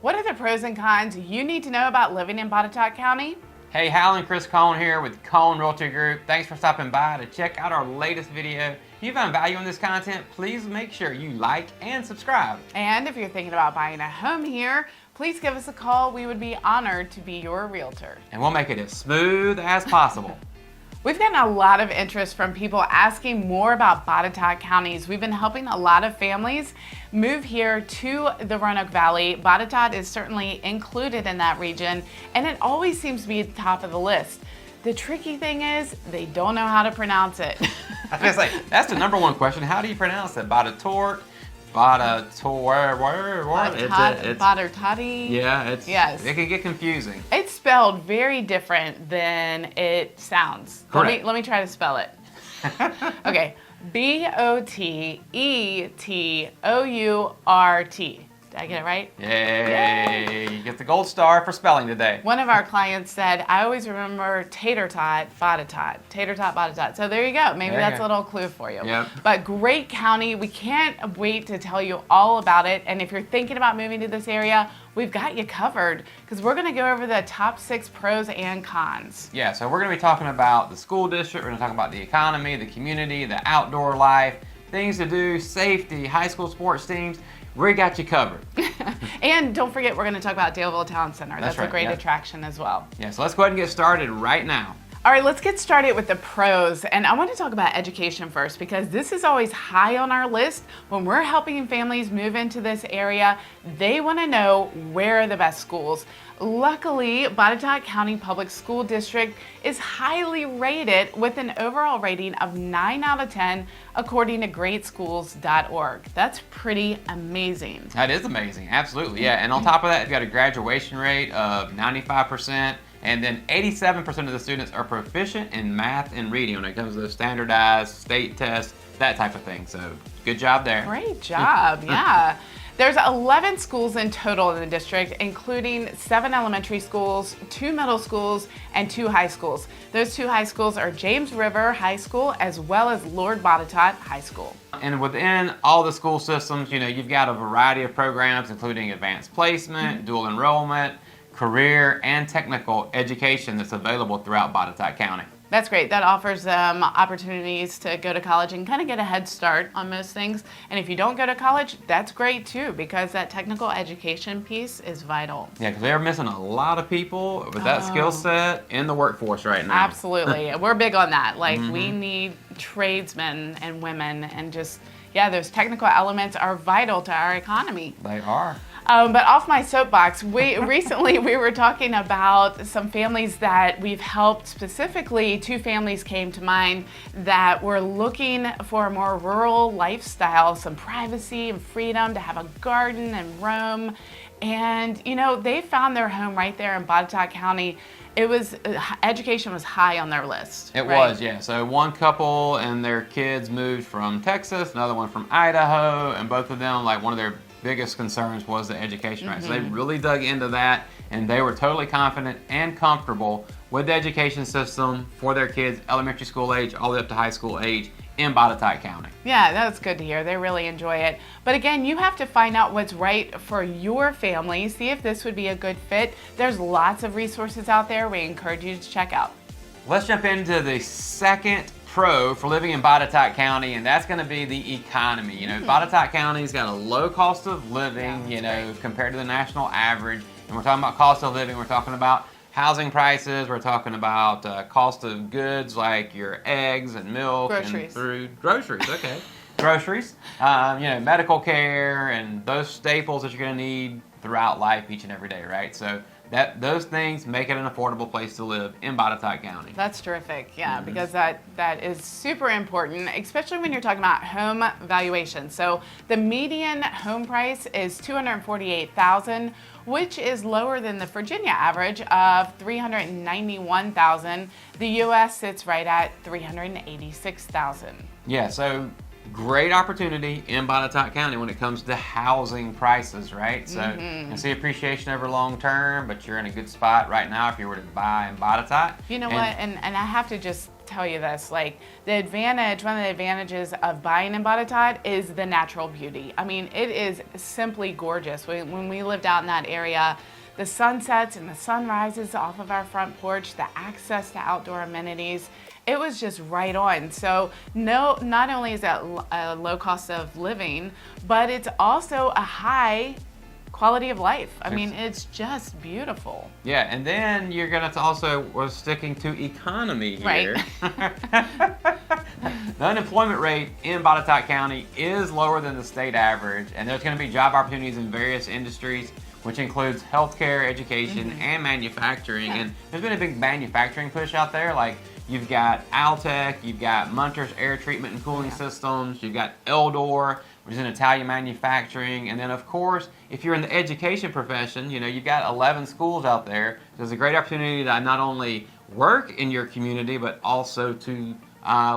What are the pros and cons you need to know about living in Botetourt County? Hey, Hal and Chris Cohn here with Cohn Realty Group. Thanks for stopping by to check out our latest video. If you found value in this content, please make sure you like and subscribe. And if you're thinking about buying a home here, please give us a call. We would be honored to be your realtor. And we'll make it as smooth as possible. We've gotten a lot of interest from people asking more about Botetourt counties. We've been helping a lot of families move here to the Roanoke Valley. Botetourt is certainly included in that region, and it always seems to be at the top of the list. The tricky thing is they don't know how to pronounce it. I was gonna say, that's the number one question. How do you pronounce it? Botetourt? Botetourt? Botetourt. Yeah, yes. It can get confusing. It's spelled very different than it sounds. Correct. Let me try to spell it. Okay, Botetourt. Did I get it right? Yay! You get the gold star for spelling today. One of our clients said, I always remember tater tot, Botetourt. Tater tot, Botetourt. So there you go. Maybe that's a little clue for you. Yep. But great county. We can't wait to tell you all about it. And if you're thinking about moving to this area, we've got you covered because we're going to go over the top 6 pros and cons. Yeah, so we're going to be talking about the school district. We're going to talk about the economy, the community, the outdoor life, things to do, safety, high school sports teams. We got you covered. And don't forget, we're going to talk about Daleville Town Center. That's right, a great attraction as well. Yeah, so let's go ahead and get started right now. All right, let's get started with the pros. And I want to talk about education first because this is always high on our list. When we're helping families move into this area, they want to know where are the best schools. Luckily, Botetourt County Public School District is highly rated with an overall rating of 9 out of 10 according to greatschools.org. That's pretty amazing. That is amazing, absolutely, yeah. And on top of that, you've got a graduation rate of 95%, and then 87% of the students are proficient in math and reading when it comes to those standardized state tests, that type of thing. So good job there. Great job, yeah. There's 11 schools in total in the district, including 7 elementary schools, 2 middle schools, and 2 high schools. Those 2 high schools are James River High School as well as Lord Botetourt High School. And within all the school systems, you've got a variety of programs, including advanced placement, dual enrollment, career, and technical education that's available throughout Botetourt County. That's great. That offers them opportunities to go to college and kind of get a head start on most things. And if you don't go to college, that's great too, because that technical education piece is vital. Yeah, because they're missing a lot of people with that skill set in the workforce right now. Absolutely. We're big on that. Like, we need tradesmen and women, and just, yeah, those technical elements are vital to our economy. They are. But off my soapbox, recently we were talking about some families that we've helped. Specifically, 2 families came to mind that were looking for a more rural lifestyle, some privacy and freedom to have a garden and roam. And, they found their home right there in Botetourt County. It was, education was high on their list. It was, yeah. So one couple and their kids moved from Texas, another one from Idaho, and both of them, like, one of their biggest concerns was the education rate. So they really dug into that, and they were totally confident and comfortable with the education system for their kids, elementary school age all the way up to high school age in Botetourt County. Yeah, that's good to hear. They really enjoy it. But again, you have to find out what's right for your family, see if this would be a good fit. There's lots of resources out there we encourage you to check out. Let's jump into the second pro for living in Botetourt County, and that's going to be the economy. Botetourt County's got a low cost of living, compared to the national average. And we're talking about cost of living, we're talking about housing prices, we're talking about cost of goods like your eggs and milk. Groceries. And groceries, okay. Groceries, medical care, and those staples that you're going to need throughout life each and every day, right? So those things make it an affordable place to live in Botetourt County. That's terrific, yeah, because that is super important, especially when you're talking about home valuation. So the median home price is $248,000, which is lower than the Virginia average of $391,000. The U.S. sits right at $386,000. Yeah, so great opportunity in Botetourt County when it comes to housing prices, right? So you can see appreciation over long term, but you're in a good spot right now if you were to buy in Botetourt. You know what? And I have to just tell you this, like one of the advantages of buying in Botetourt is the natural beauty. I mean, it is simply gorgeous. When we lived out in that area, the sunsets and the sunrises off of our front porch, the access to outdoor amenities, it was just right on. So not only is that a low cost of living, but it's also a high quality of life. I mean, it's just beautiful. Yeah, and then you're gonna also, we're sticking to economy here. Right. The unemployment rate in Botetourt County is lower than the state average, and there's gonna be job opportunities in various industries, which includes healthcare, education, and manufacturing. Yeah. And there's been a big manufacturing push out there. Like, you've got Altec, you've got Munter's air treatment and cooling systems, you've got Eldor, which is in Italian manufacturing, and then of course, if you're in the education profession, you've got 11 schools out there. There's a great opportunity to not only work in your community, but also to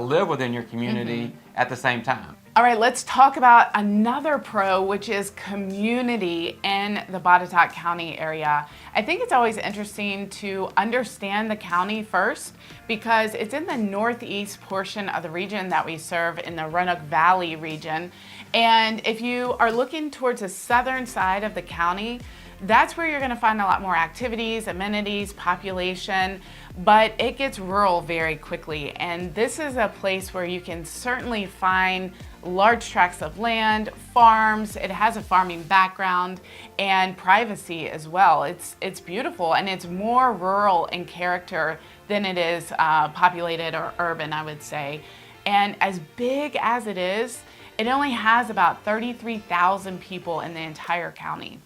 live within your community at the same time. All right, let's talk about another pro, which is community in the Botetourt County area. I think it's always interesting to understand the county first because it's in the northeast portion of the region that we serve, in the Roanoke Valley region. And if you are looking towards the southern side of the county, that's where you're going to find a lot more activities, amenities, population, but it gets rural very quickly. And this is a place where you can certainly find large tracts of land, farms. It has a farming background and privacy as well. It's beautiful, and it's more rural in character than it is populated or urban, I would say. And as big as it is, it only has about 33,000 people in the entire county.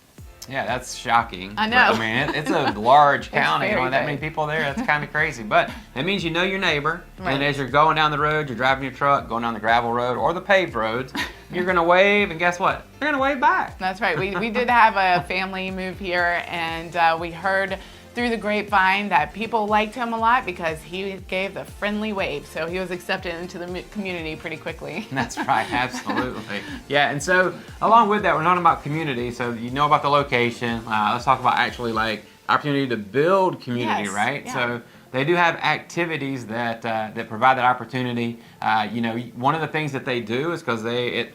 Yeah, that's shocking. I know. But, I mean, it's a large county. very That big. many people there, that's kind of crazy. But that means you know your neighbor. Right. And as you're going down the road, you're driving your truck, going down the gravel road or the paved roads, you're going to wave, and guess what? You're going to wave back. That's right. We did have a family move here, and we heard through the grapevine that people liked him a lot because he gave the friendly wave. So he was accepted into the community pretty quickly. That's right, absolutely. Yeah, and so along with that, we're talking about community. So you know about the location. Let's talk about actually like opportunity to build community, Yes, right? yeah. So they do have activities that provide that opportunity. One of the things that they do is because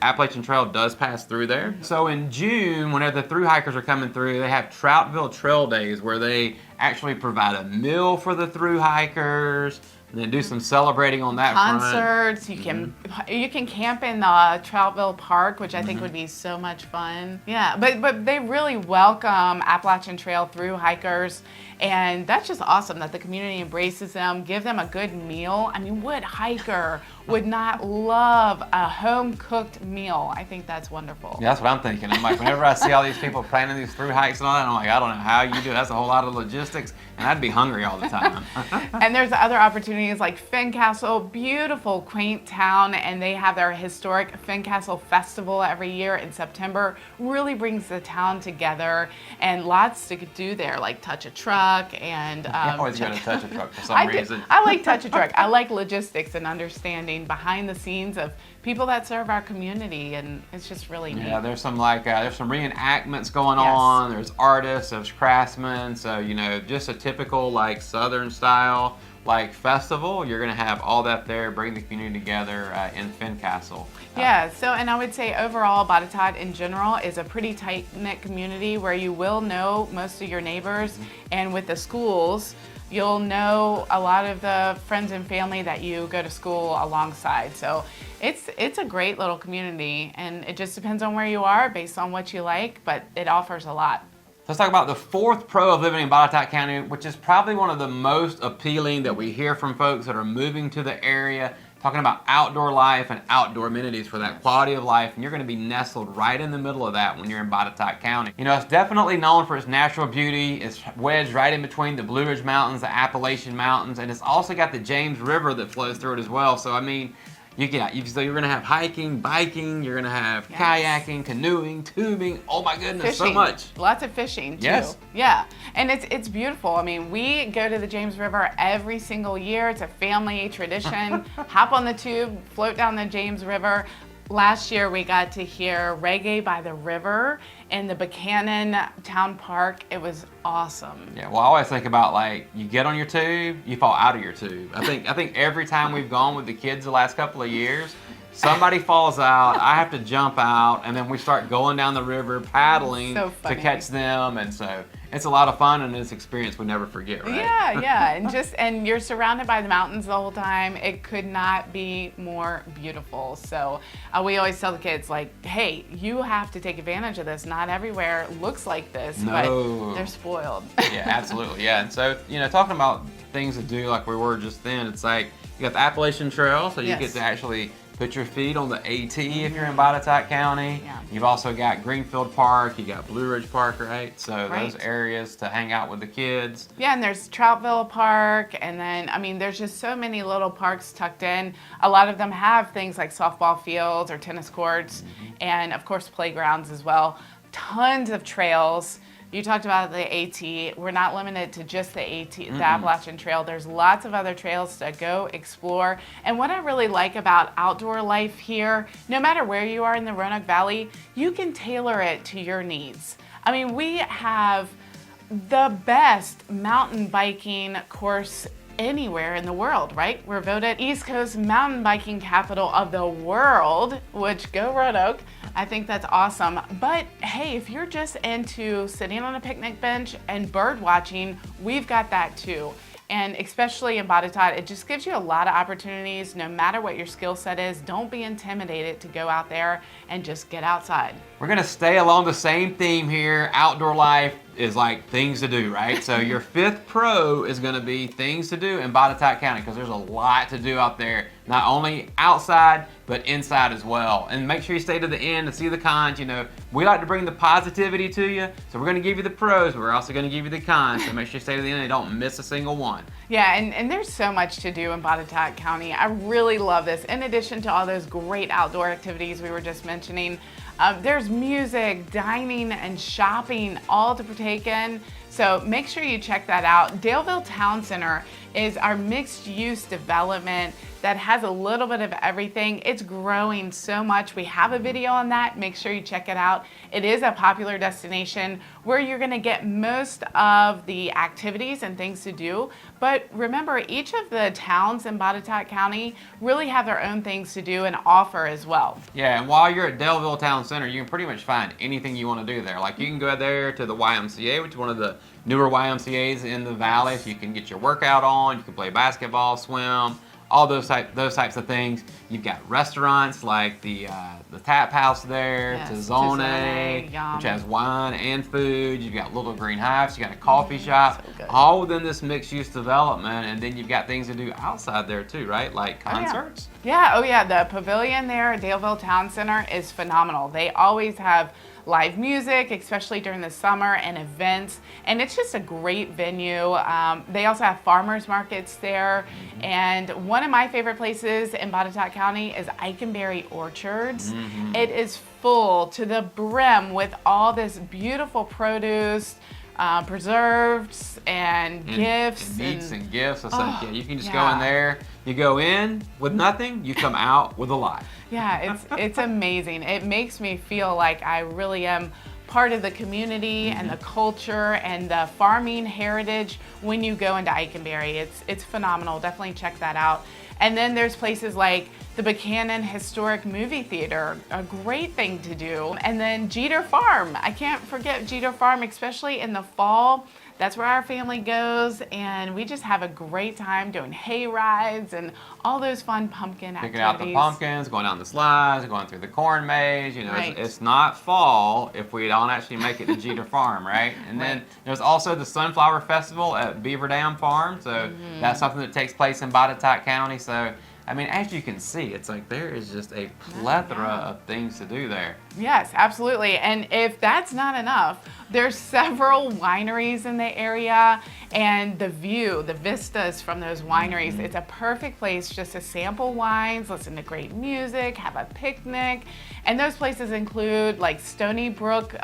Appalachian Trail does pass through there. So in June, whenever the through hikers are coming through, they have Troutville Trail Days where they actually provide a meal for the through hikers. And then do some celebrating on that front. Concerts, you can camp in the Troutville Park, which I think would be so much fun. Yeah, but they really welcome Appalachian Trail through hikers, and that's just awesome that the community embraces them, give them a good meal. I mean, what hiker would not love a home-cooked meal? I think that's wonderful. Yeah, that's what I'm thinking. I'm like, whenever I see all these people planning these through hikes and all that, I'm like, I don't know how you do it. That's a whole lot of logistics, and I'd be hungry all the time. And there's other opportunities like Fincastle, beautiful, quaint town, and they have their historic Fincastle Festival every year in September. Really brings the town together, and lots to do there, like touch a truck and. I always go to touch a truck for some reason. I like touch a truck. I like logistics and understanding behind the scenes of people that serve our community, and it's just really neat. Yeah, there's some reenactments going Yes. on. There's artists, there's craftsmen. So just a typical like Southern style like festival. You're gonna have all that there, bring the community together in Fincastle. Yeah, and I would say overall, Botetourt in general is a pretty tight-knit community where you will know most of your neighbors, and with the schools, you'll know a lot of the friends and family that you go to school alongside. So it's a great little community, and it just depends on where you are based on what you like, but it offers a lot. Let's talk about the fourth pro of living in Botetourt County, which is probably one of the most appealing that we hear from folks that are moving to the area, talking about outdoor life and outdoor amenities for that quality of life, and you're going to be nestled right in the middle of that when you're in Botetourt County. It's definitely known for its natural beauty. It's wedged right in between the Blue Ridge Mountains, the Appalachian Mountains, and it's also got the James River that flows through it as well. So, I mean, you're going to have hiking, biking, you're going to have kayaking, canoeing, tubing. Oh my goodness, Fishing. so much. Lots of fishing too. Yes. Yeah, and it's beautiful. I mean, we go to the James River every single year. It's a family tradition. Hop on the tube, float down the James River. Last year we got to hear reggae by the river in the Buchanan Town Park. It was awesome. Yeah, well, I always think about, like, you get on your tube, you fall out of your tube. I think every time we've gone with the kids the last couple of years, somebody falls out, I have to jump out, and then we start going down the river, paddling So to funny. catch them, and so it's a lot of fun, and it's an experience we never forget, right? Yeah, and you're surrounded by the mountains the whole time. It could not be more beautiful. So we always tell the kids, like, hey, you have to take advantage of this. Not everywhere looks like this, but they're spoiled. Yeah, absolutely, yeah. And so, talking about things to do like we were just then, it's like you got the Appalachian Trail, so you get to actually put your feet on the AT if you're in Botetourt County. Yeah. You've also got Greenfield Park, you got Blue Ridge Park, right? So those areas to hang out with the kids. Yeah, and there's Troutville Park, and then, there's just so many little parks tucked in. A lot of them have things like softball fields or tennis courts, and of course playgrounds as well. Tons of trails. You talked about the AT. We're not limited to just the AT, the Appalachian Trail. There's lots of other trails to go explore. And what I really like about outdoor life here, no matter where you are in the Roanoke Valley, you can tailor it to your needs. We have the best mountain biking course anywhere in the world, right? We're voted East Coast mountain biking capital of the world, which go Roanoke. I think that's awesome. But hey, if you're just into sitting on a picnic bench and bird watching, we've got that too. And especially in Botetourt, it just gives you a lot of opportunities no matter what your skill set is. Don't be intimidated to go out there and just get outside. We're gonna stay along the same theme here. Outdoor life is like things to do, right? So your fifth pro is gonna be things to do in Botetourt County, because there's a lot to do out there, not only outside, but inside as well. And make sure you stay to the end to see the cons. We like to bring the positivity to you, so we're gonna give you the pros, but we're also gonna give you the cons, so make sure you stay to the end and don't miss a single one. Yeah, and there's so much to do in Botetourt County. I really love this. In addition to all those great outdoor activities we were just mentioning, there's music, dining, and shopping all to partake in. So make sure you check that out. Daleville Town Center is our mixed-use development that has a little bit of everything. It's growing so much. We have a video on that. Make sure you check it out. It is a popular destination where you're gonna get most of the activities and things to do. But remember, each of the towns in Botetourt County really have their own things to do and offer as well. Yeah, and while you're at Daleville Town Center, you can pretty much find anything you want to do there. Like, you can go there to the YMCA, which is one of the newer YMCAs in the valley, so you can get your workout on, you can play basketball, swim, all those types of things. You've got restaurants like the Tap House there, Tizzone, which has wine and food. You've got Little Green Hives, you got a coffee shop, so all within this mixed-use development. And then you've got things to do outside there too, right? Like concerts. Yeah, the pavilion there at Daleville Town Center is phenomenal. They always have live music, especially during the summer, and events, and it's just a great venue. They also have farmers markets there, and one of my favorite places in Botetourt County is Eikenberry Orchards. It is full to the brim with all this beautiful produce, preserves and gifts. And meats and gifts. It's like, you can just go in there. You go in with nothing, you come out with a lot. Yeah, it's amazing. It makes me feel like I really am part of the community and the culture and the farming heritage when you go into Eikenberry. It's phenomenal. Definitely check that out. And then there's places like the Buchanan Historic Movie Theater, a great thing to do. And then Jeter Farm. I can't forget Jeter Farm, especially in the fall. That's where our family goes, and we just have a great time doing hay rides and all those fun pumpkin activities. Picking out the pumpkins, going down the slides, going through the corn maze. Right. It's not fall if we don't actually make it to Jeter Farm, right? And then there's also the Sunflower Festival at Beaver Dam Farm. So that's something that takes place in Botetourt County. So, as you can see, it's like there is just a plethora of things to do there. Yes, absolutely. And if that's not enough, there's several wineries in the area, and the view, the vistas from those wineries, it's a perfect place just to sample wines, listen to great music, have a picnic. And those places include like Stony Brook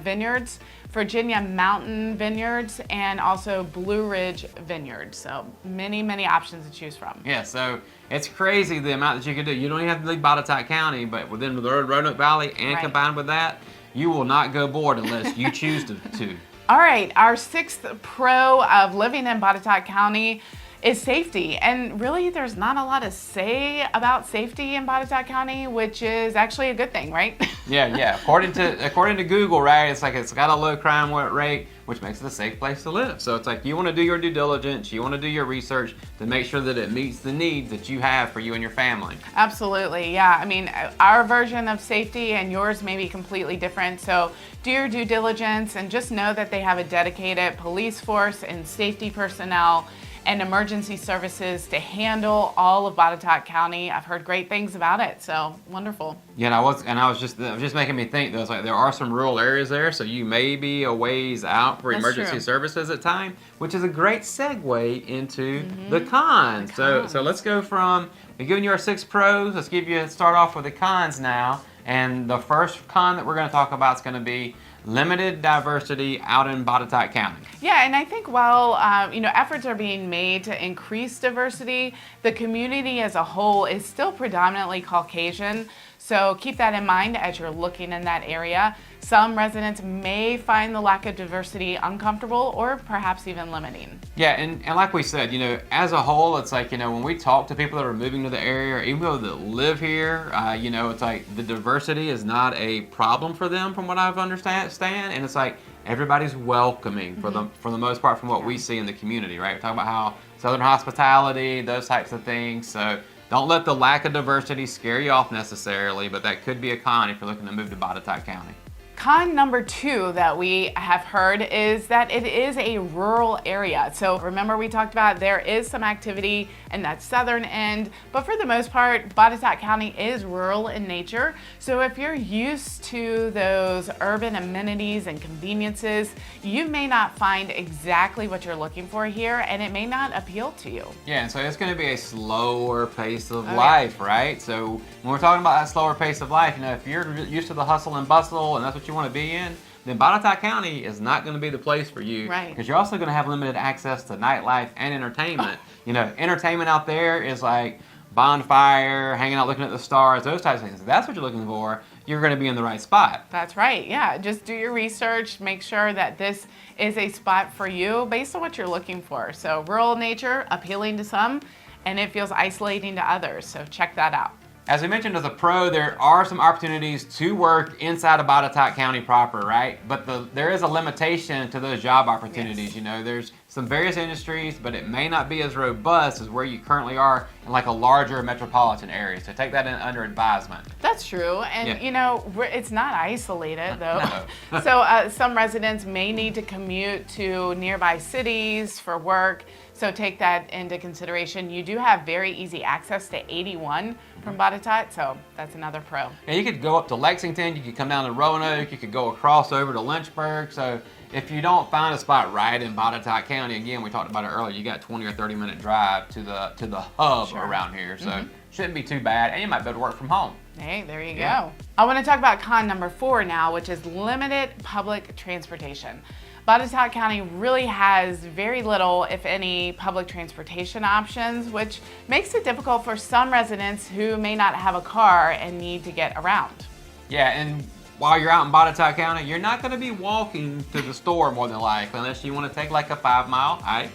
Vineyards. Virginia Mountain Vineyards, and also Blue Ridge Vineyards. So many, many options to choose from. Yeah, so it's crazy the amount that you can do. You don't even have to leave Botetourt County, but within the Roanoke Valley and combined with that, you will not go bored unless you choose to. All right, our 6th pro of living in Botetourt County is safety. And really, there's not a lot to say about safety in Botetourt County, which is actually a good thing, right? Yeah. According to Google, right, it's like it's got a low crime rate, which makes it a safe place to live. So it's like you want to do your due diligence, you want to do your research to make sure that it meets the needs that you have for you and your family. Absolutely, yeah. I mean, our version of safety and yours may be completely different. So do your due diligence and just know that they have a dedicated police force and safety personnel and emergency services to handle all of Botetourt County. I've heard great things about it, so wonderful. Yeah, and I was just making me think though, it's like there are some rural areas there, so you may be a ways out for emergency services at time, which is a great segue into the cons. So let's go from, we've given you our 6 pros, let's start off with the cons now. And the first con that we're going to talk about is going to be limited diversity out in Botetourt County. Yeah, and I think while efforts are being made to increase diversity, the community as a whole is still predominantly Caucasian. So keep that in mind as you're looking in that area. Some residents may find the lack of diversity uncomfortable or perhaps even limiting. Yeah, and like we said, as a whole, it's like, when we talk to people that are moving to the area, or even people that live here, it's like the diversity is not a problem for them from what I've understand. And it's like everybody's welcoming for the most part from what we see in the community, right? We're talking about how Southern hospitality, those types of things. So don't let the lack of diversity scare you off necessarily, but that could be a con if you're looking to move to Botetourt County. Con number 2 that we have heard is that it is a rural area. So remember we talked about there is some activity in that southern end, but for the most part, Botetourt County is rural in nature. So if you're used to those urban amenities and conveniences, you may not find exactly what you're looking for here, and it may not appeal to you. Yeah, and so it's going to be a slower pace of life, right? So when we're talking about that slower pace of life, if you're used to the hustle and bustle and that's what you want to be in, then Botetourt County is not going to be the place for you. Right. Because you're also going to have limited access to nightlife and entertainment. Entertainment out there is like bonfire, hanging out looking at the stars, those types of things. If that's what you're looking for, you're going to be in the right spot. That's right, yeah. Just do your research, make sure that this is a spot for you based on what you're looking for. So rural nature, appealing to some, and it feels isolating to others. So check that out. As we mentioned as a pro, there are some opportunities to work inside of Botetourt County proper, right? But there is a limitation to those job opportunities. Yes. There's some various industries, but it may not be as robust as where you currently are in like a larger metropolitan area. So take that under advisement. That's true, and it's not isolated though. No. So some residents may need to commute to nearby cities for work. So take that into consideration. You do have very easy access to 81 from Botetourt, so that's another pro. And you could go up to Lexington, you could come down to Roanoke, you could go across over to Lynchburg. So if you don't find a spot right in Botetourt County, again, we talked about it earlier, you got 20 or 30 minute drive to the hub around here. So shouldn't be too bad, and you might be able to work from home. Hey, there you go. I want to talk about con number 4 now, which is limited public transportation. Botetourt County really has very little, if any, public transportation options, which makes it difficult for some residents who may not have a car and need to get around. Yeah, and while you're out in Botetourt County, you're not going to be walking to the store more than likely, unless you want to take like a 5-mile hike.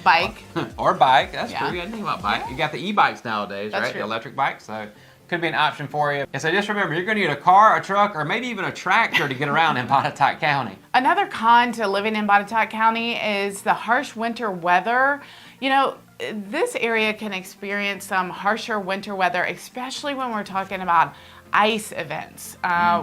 Bike. Or bike, that's true. You got to think about bike. Yeah. You got the e-bikes nowadays, That's right? true. The electric bikes, so could be an option for you. And so just remember, you're going to need a car, a truck, or maybe even a tractor to get around in Botetourt County. Another con to living in Botetourt County is the harsh winter weather. This area can experience some harsher winter weather, especially when we're talking about ice events.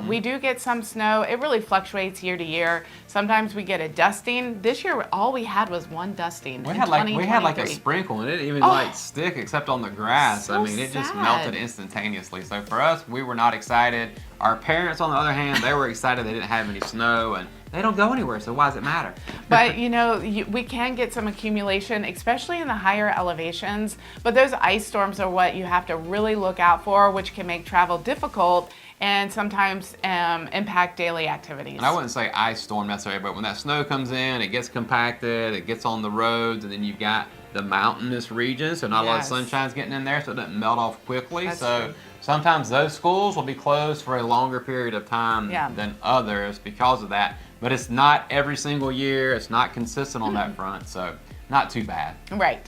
We do get some snow. It really fluctuates year to year. Sometimes we get a dusting. This year, all we had was one dusting. We had like a sprinkle, and it didn't even stick except on the grass. So it just sad. melted instantaneously. So for us, we were not excited. Our parents, on the other hand, they were excited they didn't have any snow, and they don't go anywhere, so why does it matter? But we can get some accumulation, especially in the higher elevations. But those ice storms are what you have to really look out for, which can make travel difficult and sometimes impact daily activities. And I wouldn't say ice storm necessarily, but when that snow comes in, it gets compacted, it gets on the roads, and then you've got the mountainous region, so not a lot of sunshine's getting in there, so it doesn't melt off quickly. That's so true. sometimes those schools will be closed for a longer period of time than others because of that. But it's not every single year, it's not consistent on that front, so not too bad. Right.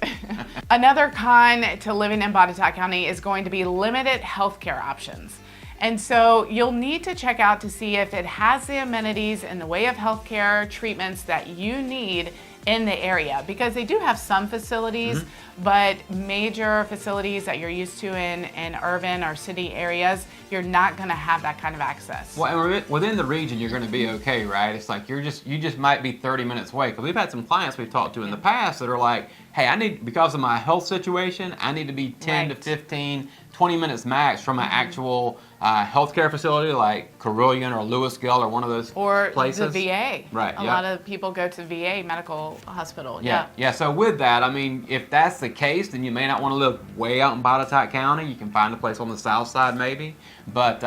Another con to living in Botetourt County is going to be limited healthcare options. And so you'll need to check out to see if it has the amenities in the way of healthcare treatments that you need in the area, because they do have some facilities, but major facilities that you're used to in urban or city areas, you're not going to have that kind of access. Well, and within the region, you're going to be okay, right? It's like you just might be 30 minutes away. Because we've had some clients we've talked to in the past that are like, hey, because of my health situation, I need to be 10 to 15, 20 minutes max from an actual healthcare facility like Carilion or Louisville or one of those places. Or the VA. Right. A lot of people go to VA medical hospital. Yeah. So with that, I mean, if that's the case, then you may not want to live way out in Botetourt County. You can find a place on the south side maybe. But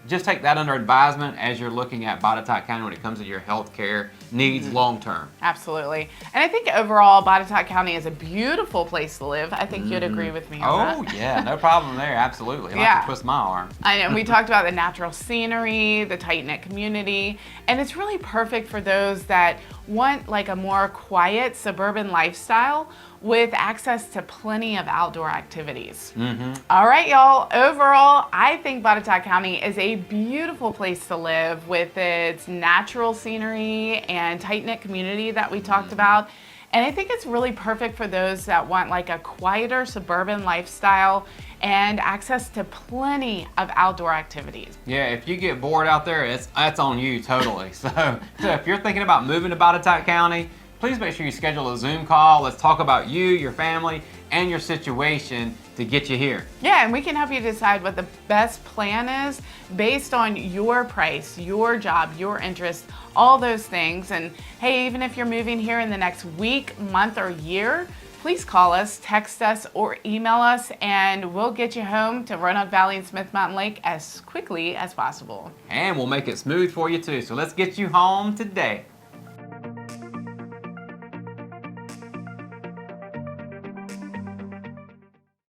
just take that under advisement as you're looking at Botetourt County when it comes to your health care needs long term. Absolutely. And I think overall, Botetourt County is a beautiful place to live. I think you'd agree with me on that. Oh, yeah. No problem there. Absolutely. I like to twist my arm. I know. We talked about the natural scenery, the tight-knit community, and it's really perfect for those that want like a more quiet suburban lifestyle with access to plenty of outdoor activities. All right, y'all. Overall, I think Botetourt County is a beautiful place to live with its natural scenery and tight-knit community that we talked about. And I think it's really perfect for those that want like a quieter suburban lifestyle and access to plenty of outdoor activities. Yeah, if you get bored out there, that's on you totally. So if you're thinking about moving to Botetourt County, please make sure you schedule a Zoom call. Let's talk about you, your family, and your situation to get you here. Yeah, and we can help you decide what the best plan is based on your price, your job, your interests, all those things. And hey, even if you're moving here in the next week, month, or year, please call us, text us, or email us, and we'll get you home to Roanoke Valley and Smith Mountain Lake as quickly as possible. And we'll make it smooth for you too. So let's get you home today.